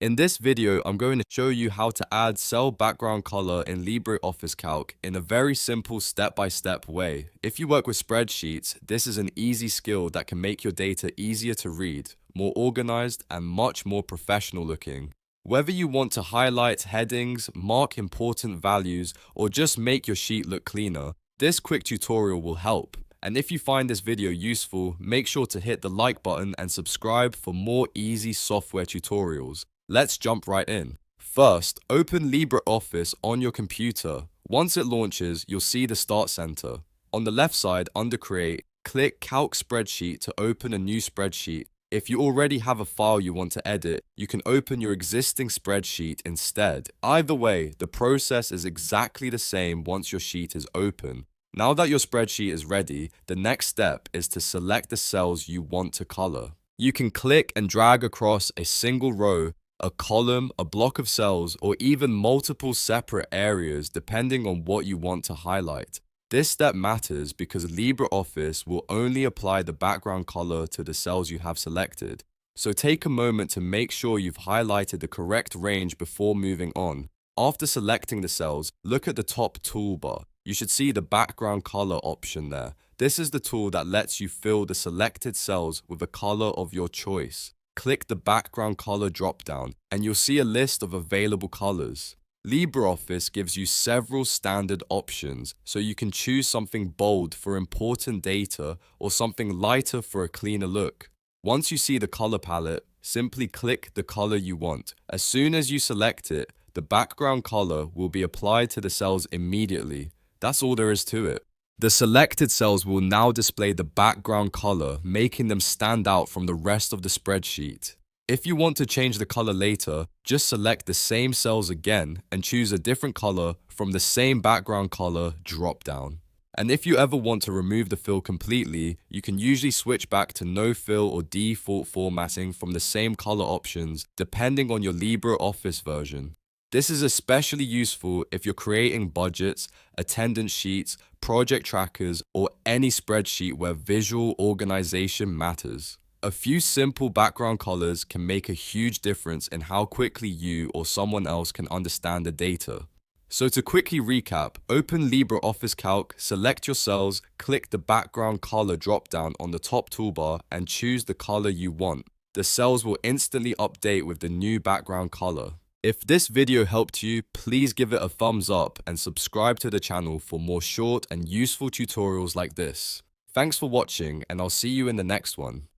In this video, I'm going to show you how to add cell background color in LibreOffice Calc in a very simple step-by-step way. If you work with spreadsheets, this is an easy skill that can make your data easier to read, more organized, and much more professional looking. Whether you want to highlight headings, mark important values, or just make your sheet look cleaner, this quick tutorial will help. And if you find this video useful, make sure to hit the like button and subscribe for more easy software tutorials. Let's jump right in. First, open LibreOffice on your computer. Once it launches, you'll see the Start Center. On the left side, under Create, click Calc Spreadsheet to open a new spreadsheet. If you already have a file you want to edit, you can open your existing spreadsheet instead. Either way, the process is exactly the same once your sheet is open. Now that your spreadsheet is ready, the next step is to select the cells you want to color. You can click and drag across a single row, a column, a block of cells, or even multiple separate areas depending on what you want to highlight. This step matters because LibreOffice will only apply the background color to the cells you have selected. So take a moment to make sure you've highlighted the correct range before moving on. After selecting the cells, look at the top toolbar. You should see the background color option there. This is the tool that lets you fill the selected cells with a color of your choice. Click the background color dropdown and you'll see a list of available colors. LibreOffice gives you several standard options, so you can choose something bold for important data or something lighter for a cleaner look. Once you see the color palette, simply click the color you want. As soon as you select it, the background color will be applied to the cells immediately. That's all there is to it. The selected cells will now display the background color, making them stand out from the rest of the spreadsheet. If you want to change the color later, just select the same cells again and choose a different color from the same background color dropdown. And if you ever want to remove the fill completely, you can usually switch back to no fill or default formatting from the same color options, depending on your LibreOffice version. This is especially useful if you're creating budgets, attendance sheets, project trackers, or any spreadsheet where visual organization matters. A few simple background colors can make a huge difference in how quickly you or someone else can understand the data. So to quickly recap, open LibreOffice Calc, select your cells, click the background color dropdown on the top toolbar, and choose the color you want. The cells will instantly update with the new background color. If this video helped you, please give it a thumbs up and subscribe to the channel for more short and useful tutorials like this. Thanks for watching, and I'll see you in the next one.